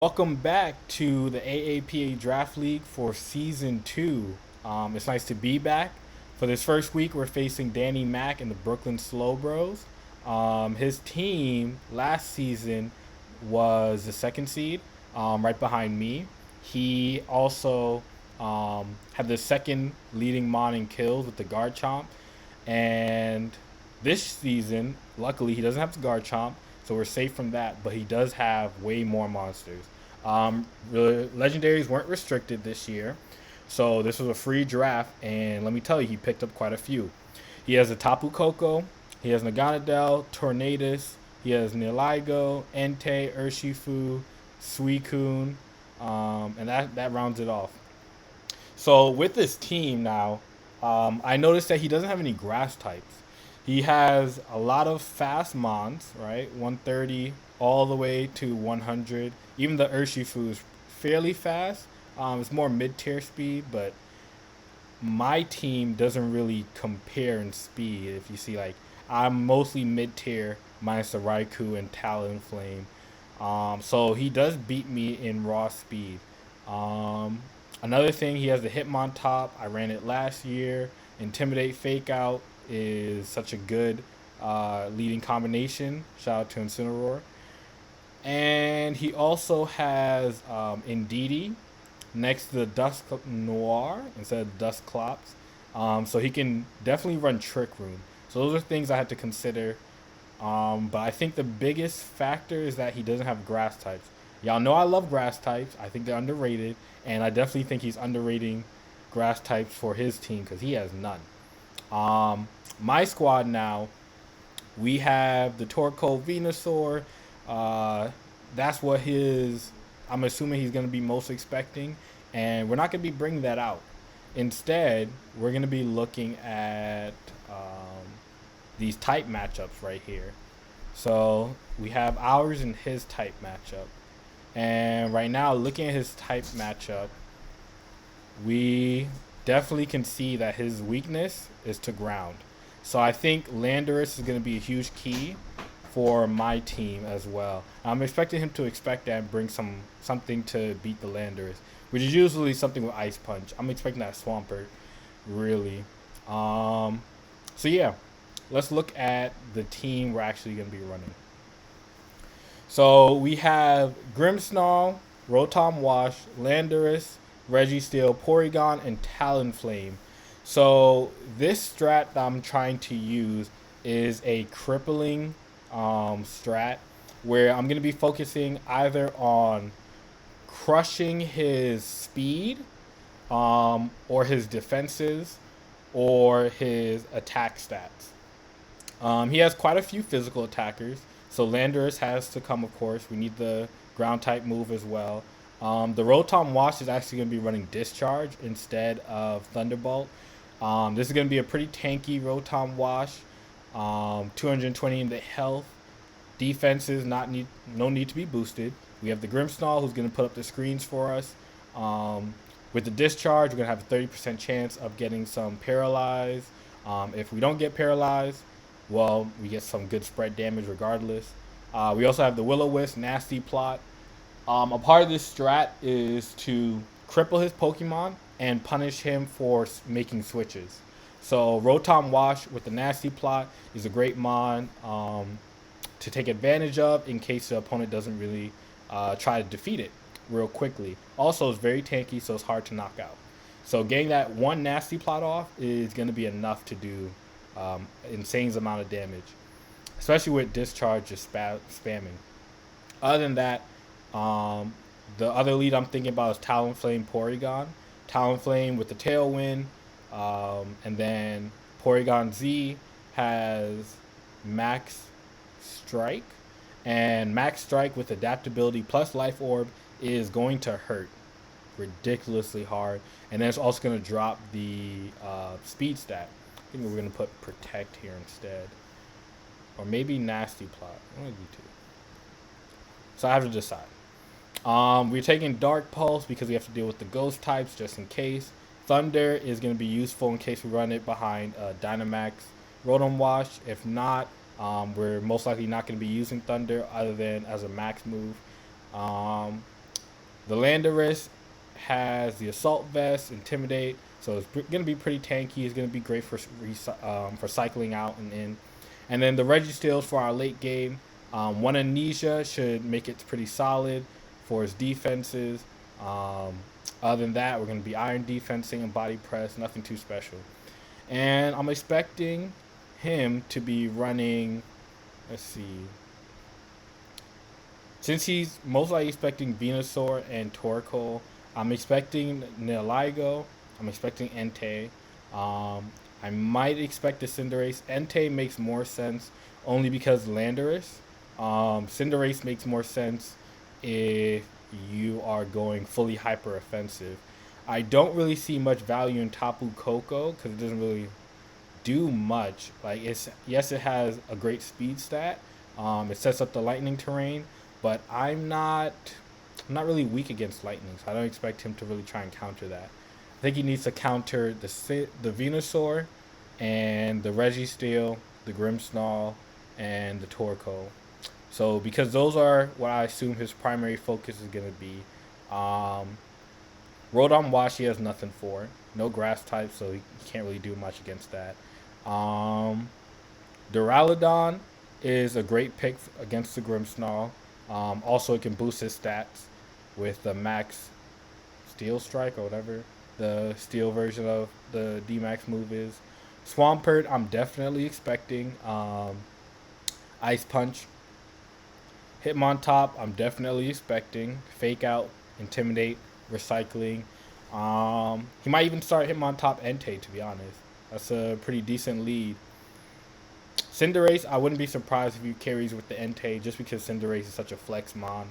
Welcome back to the AAPA Draft League for Season 2. It's nice to be back. For this first week, we're facing Danny Mack and the Brooklyn Slow Bros. His team last season was the second seed, right behind me. He also had the second leading mon in kills with the guard chomp. And this season, luckily, he doesn't have the guard chomp, so we're safe from that. But he does have way more monsters. The legendaries weren't restricted this year, so this was a free draft. And let me tell you, he picked up quite a few. He has a Tapu Koko, he has Naganadel, Tornadus, he has Niligo, Entei, Urshifu, Suicune, and that rounds it off. So with this team now, I noticed that he doesn't have any grass types. He has a lot of fast mons, right? 130 all the way to 100. Even the Urshifu is fairly fast. It's more mid-tier speed, but my team doesn't really compare in speed. If you see, like, I'm mostly mid-tier minus the Raikou and Talonflame. So he does beat me in raw speed. Um, Another thing, he has the Hitmontop. I ran it last year. Intimidate Fake Out is such a good leading combination. Shout out to Incineroar. And he also has Indeedee next to the Dusk Noir instead of Dusk Clops. So he can definitely run Trick Room. So those are things I had to consider. But I think the biggest factor is that he doesn't have grass types. Y'all know I love grass types. I think they're underrated. And I definitely think he's underrating grass types for his team because he has none. My squad now, we have the Torkoal Venusaur. That's what I'm assuming he's going to be most expecting. And we're not going to be bringing that out. Instead, we're going to be looking at these type matchups right here. So we have ours and his type matchup. And right now, looking at his type matchup, we definitely can see that his weakness is to ground. So I think Landorus is going to be a huge key for my team as well. I'm expecting him to expect that and bring something to beat the Landorus, which is usually something with Ice Punch. I'm expecting that Swampert, really. So yeah, let's look at the team we're actually going to be running. So we have Grimmsnarl, Rotom Wash, Landorus, Registeel, Porygon, and Talonflame. So this strat that I'm trying to use is a crippling strat where I'm going to be focusing either on crushing his speed or his defenses or his attack stats. He has quite a few physical attackers. So Landorus has to come, of course. We need the ground type move as well. The Rotom Wash is actually going to be running Discharge instead of Thunderbolt. This is going to be a pretty tanky Rotom Wash. 220 in the health. Defenses no need to be boosted. We have the Grimmsnarl who's going to put up the screens for us. With the Discharge, we're going to have a 30% chance of getting some Paralyze. If we don't get Paralyzed, well, we get some good spread damage regardless. We also have the Will-O-Wisp, Nasty Plot. A part of this strat is to cripple his Pokemon and punish him for making switches. So Rotom Wash with the Nasty Plot is a great mon to take advantage of in case the opponent doesn't really try to defeat it real quickly. Also, it's very tanky, so it's hard to knock out. So getting that one Nasty Plot off is going to be enough to do insane amount of damage, especially with Discharge just spamming. Other than that, the other lead I'm thinking about is Talonflame Porygon. Talonflame with the Tailwind, and then Porygon Z has Max Strike, and Max Strike with adaptability plus Life Orb is going to hurt ridiculously hard, and then it's also going to drop the speed stat. I think we're going to put Protect here instead. Or maybe Nasty Plot. One of the two. So I have to decide. We're taking Dark Pulse because we have to deal with the Ghost types just in case. Thunder is going to be useful in case we run it behind Dynamax Rotom Wash. If not, we're most likely not going to be using Thunder other than as a max move. The Landorus has the Assault Vest, Intimidate, so it's going to be pretty tanky. It's going to be great for cycling out and in. And then the Registeels for our late game. One Amnesia should make it pretty solid for his defenses. Other than that, we're going to be Iron Defensing and Body Press, nothing too special. And I'm expecting him to be running, let's see, since he's most likely expecting Venusaur and Torkoal, I'm expecting Nihilego. I'm expecting Entei. I might expect the Cinderace. Entei makes more sense only because Landorus. Cinderace makes more sense if you are going fully hyper offensive. I don't really see much value in Tapu Koko because it doesn't really do much. Like yes, it has a great speed stat. It sets up the lightning terrain, but I'm not really weak against lightning, so I don't expect him to really try and counter that. I think he needs to counter the Venusaur and the Registeel, the Grimmsnarl, and the Torkoal. So because those are what I assume his primary focus is gonna be. Rotom Wash he has nothing for. No grass type, so he can't really do much against that. Duraludon is a great pick against the Grimmsnarl. Also, it can boost his stats with the max Steel Strike or whatever the steel version of the D-Max move is. Swampert, I'm definitely expecting. Ice Punch. Hitmontop, I'm definitely expecting. Fake Out, Intimidate, Recycling. He might even start Hitmontop Entei, to be honest. That's a pretty decent lead. Cinderace, I wouldn't be surprised if he carries with the Entei just because Cinderace is such a flex mon.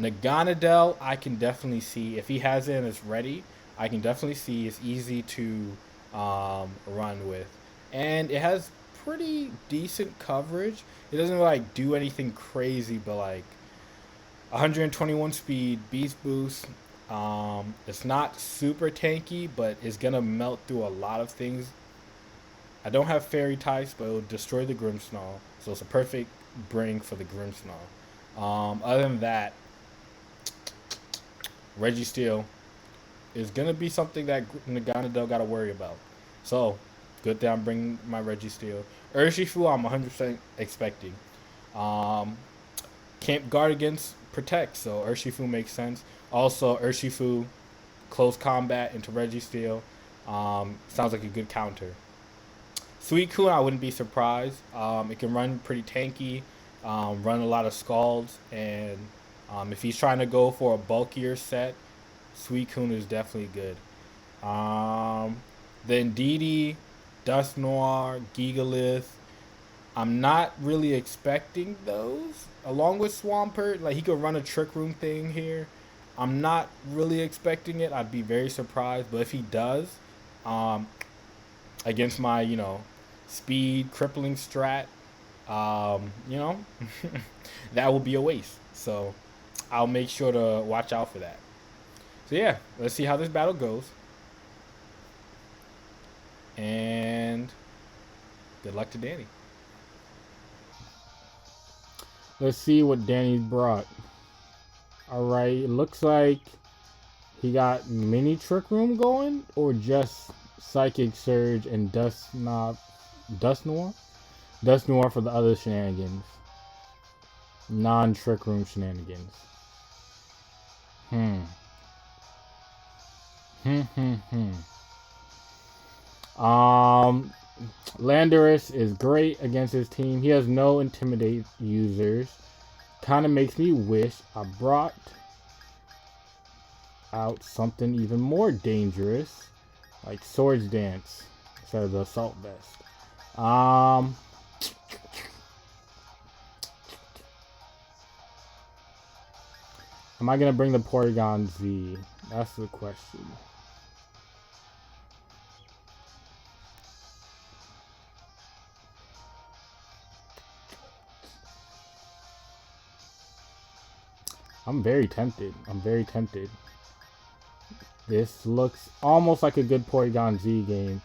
Naganadel, I can definitely see. If he has it and it's ready, I can definitely see it's easy to run with. And it has pretty decent coverage. It doesn't like do anything crazy, but like 121 speed, beast boost. It's not super tanky, but it's gonna melt through a lot of things. I don't have fairy types, but it will destroy the Grimmsnarl, so it's a perfect bring for the Grimmsnarl. Other than that, Registeel is gonna be something that Naganadel got to worry about. So good that I'm bringing my Registeel. Urshifu, I'm 100% expecting. Can't guard against Protect, so Urshifu makes sense. Also, Urshifu, close combat into Registeel. Sounds like a good counter. Suicune, I wouldn't be surprised. It can run pretty tanky, run a lot of Scalds, and if he's trying to go for a bulkier set, Suicune is definitely good. Then Didi, Dusknoir, Gigalith. I'm not really expecting those. Along with Swampert, like he could run a Trick Room thing here. I'm not really expecting it. I'd be very surprised. But if he does, against my, speed crippling strat, that will be a waste. So I'll make sure to watch out for that. So yeah, let's see how this battle goes. And good luck to Danny. Let's see what Danny's brought. Alright, it looks like he got mini Trick Room going, or just Psychic Surge and Dusknoir? Dusknoir for the other shenanigans. Non-Trick Room shenanigans. Landorus is great against his team. He has no Intimidate users. Kind of makes me wish I brought out something even more dangerous, like Swords Dance instead of the Assault Vest. Am I gonna bring the Porygon Z? That's the question. I'm very tempted. This looks almost like a good Porygon Z game.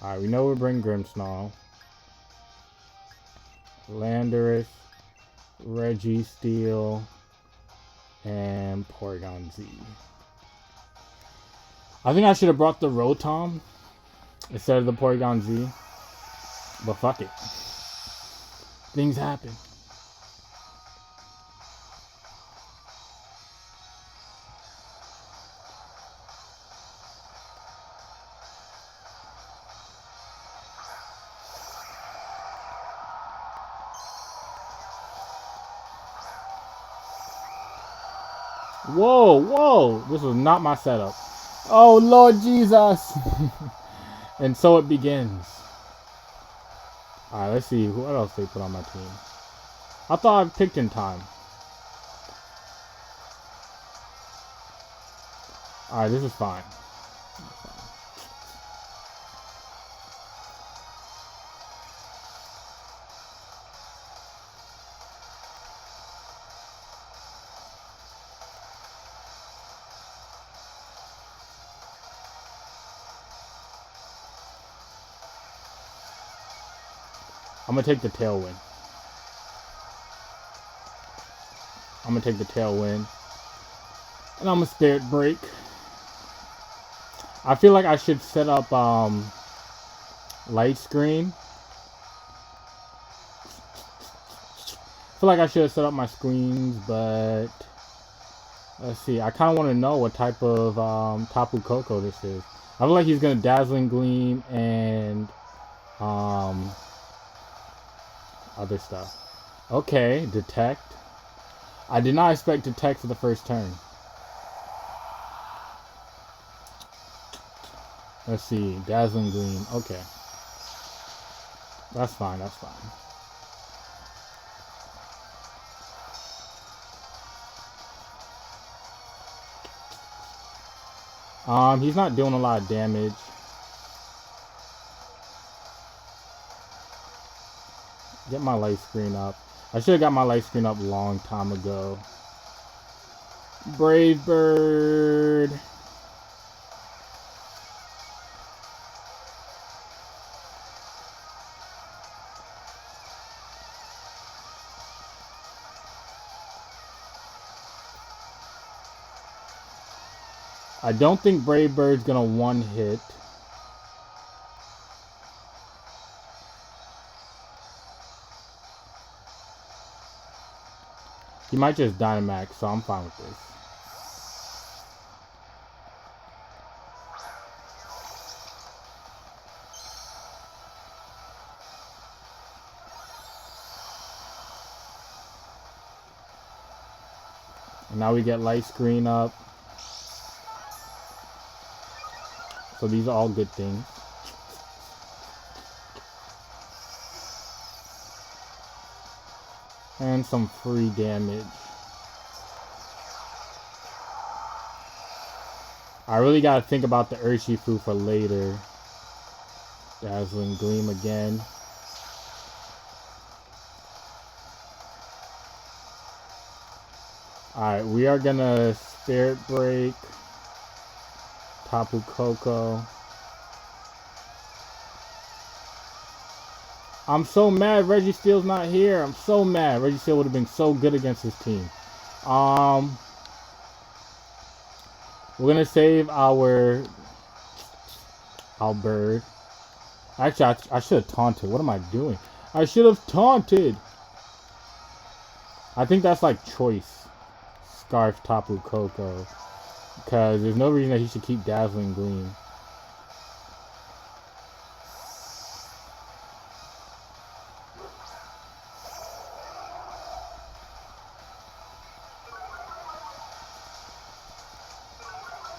Alright, we know we bring Grimmsnarl. Landorus, Registeel, and Porygon Z. I think I should have brought the Rotom instead of the Porygon Z. But fuck it. Things happen. Whoa, whoa. This was not my setup. Oh, Lord Jesus. And so it begins. Alright, let's see. What else they put on my team? I thought I picked in time. Alright, this is fine. I'm gonna take the Tailwind. I'm gonna take the Tailwind. And I'm gonna Spirit Break. I feel like I should set up Light Screen. I feel like I should have set up my screens, but let's see. I kind of want to know what type of Tapu Koko this is. I feel like he's gonna Dazzling Gleam and other stuff. Okay, Detect. I did not expect Detect for the first turn. Let's see, Dazzling Gleam. Okay, that's fine. That's fine. He's not doing a lot of damage. Get my light screen up. I should have got my light screen up a long time ago. Brave Bird. I don't think Brave Bird's gonna one hit. He might just Dynamax, so I'm fine with this. And now we get Light Screen up. So these are all good things. And some free damage. I really gotta think about the Urshifu for later. Dazzling Gleam again. Alright, we are gonna Spirit Break Tapu Koko. I'm so mad Registeel's not here. I'm so mad. Registeel would have been so good against his team. We're gonna save our bird. Actually, I should have taunted. What am I doing? I should have taunted. I think that's like choice. Scarf Tapu Koko. Because there's no reason that he should keep Dazzling Gleam.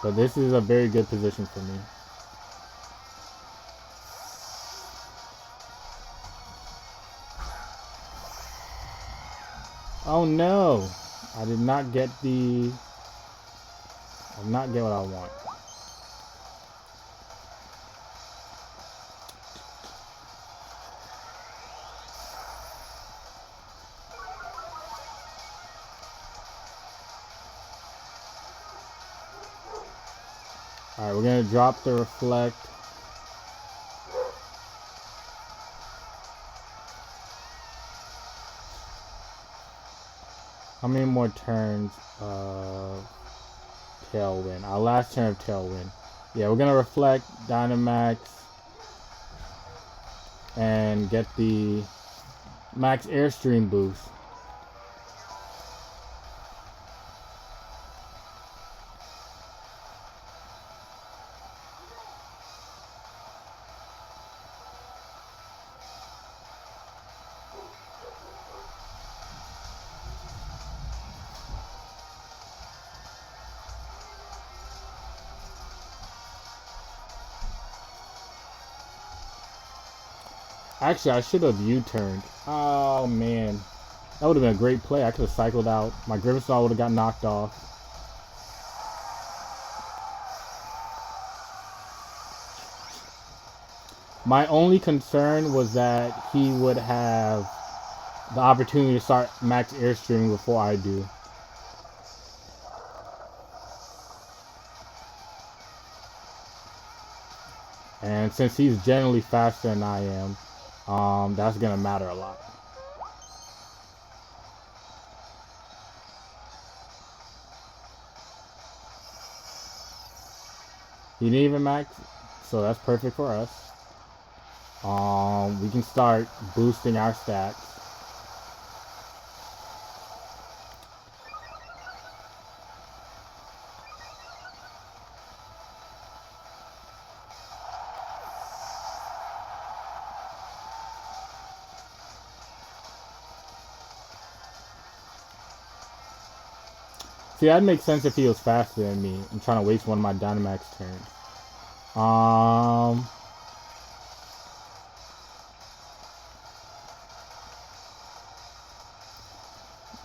But this is a very good position for me. Oh no! I did not get the... I did not get what I want. Alright, we're gonna drop the Reflect. How many more turns of Tailwind? Our last turn of Tailwind. Yeah, we're gonna reflect Dynamax and get the Max Airstream boost. Actually, I should have U-turned. Oh, man. That would have been a great play. I could have cycled out. My Grimmsnarl would have got knocked off. My only concern was that he would have the opportunity to start Max Airstream before I do. And since he's generally faster than I am, that's going to matter a lot. He didn't even max, so that's perfect for us. We can start boosting our stats. See, that'd make sense if he was faster than me. I'm trying to waste one of my Dynamax turns.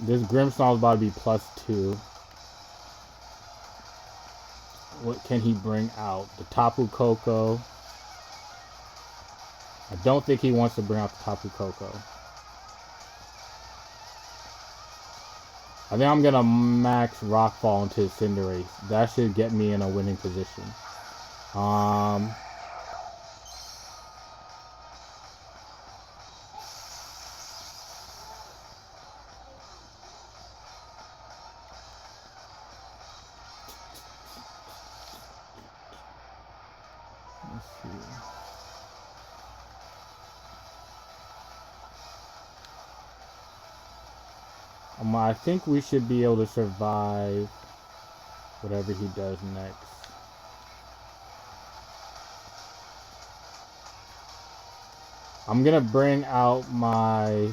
This Grimmsnarl is about to be +2. What can he bring out? The Tapu Koko. I don't think he wants to bring out the Tapu Koko. I think I'm gonna max Rockfall into Cinderace. That should get me in a winning position. Let's see. I think we should be able to survive whatever he does next. I'm gonna bring out my...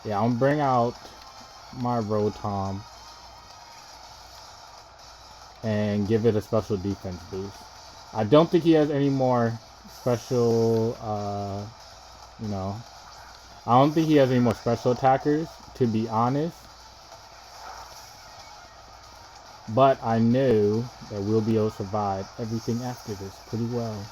Yeah, I'm gonna bring out my Rotom and give it a special defense boost. I don't think he has any more special, you know... I don't think he has any more special attackers, to be honest. But I know that we'll be able to survive everything after this pretty well.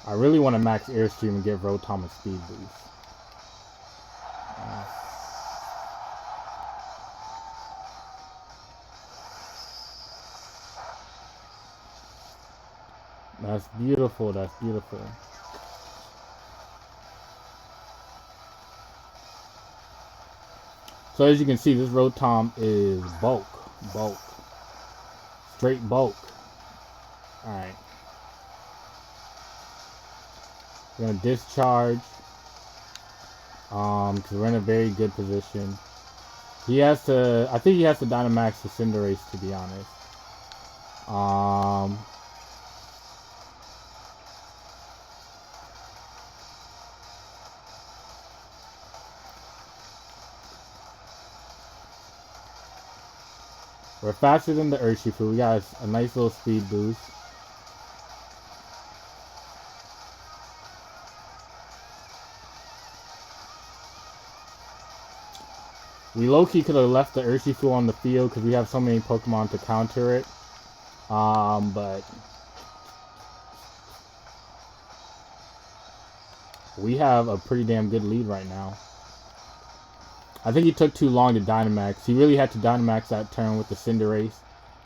I really want to max Airstream and give Rotom a speed boost. That's beautiful, that's beautiful. So as you can see, this Rotom is bulk. Straight bulk. Alright. We're gonna discharge. Because we're in a very good position. He has to, I think he has to Dynamax the Cinderace, to be honest. We're faster than the Urshifu. We got a nice little speed boost. We low-key could have left the Urshifu on the field because we have so many Pokemon to counter it. But we have a pretty damn good lead right now. I think he took too long to Dynamax. He really had to Dynamax that turn with the Cinderace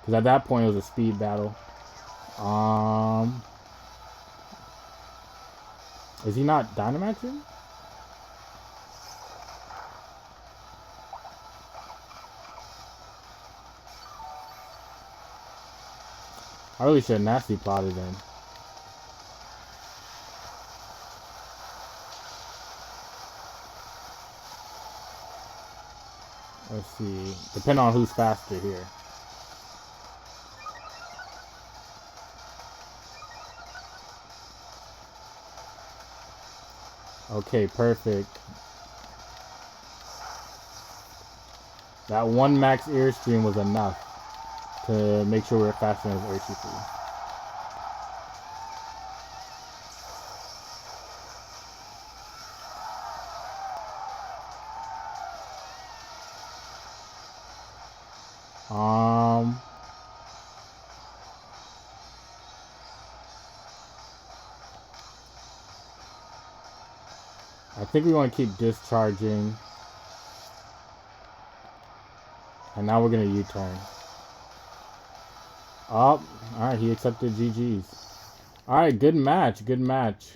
Because at that point, it was a speed battle. Is he not Dynamaxing? I really should have nasty plotted then. Let's see. Depending on who's faster here. Okay, perfect. That one max Airstream was enough to make sure we're faster than his Urshifu. I think we want to keep discharging. And now we're going to U-turn. Oh, alright, he accepted GG's. Alright, good match, good match.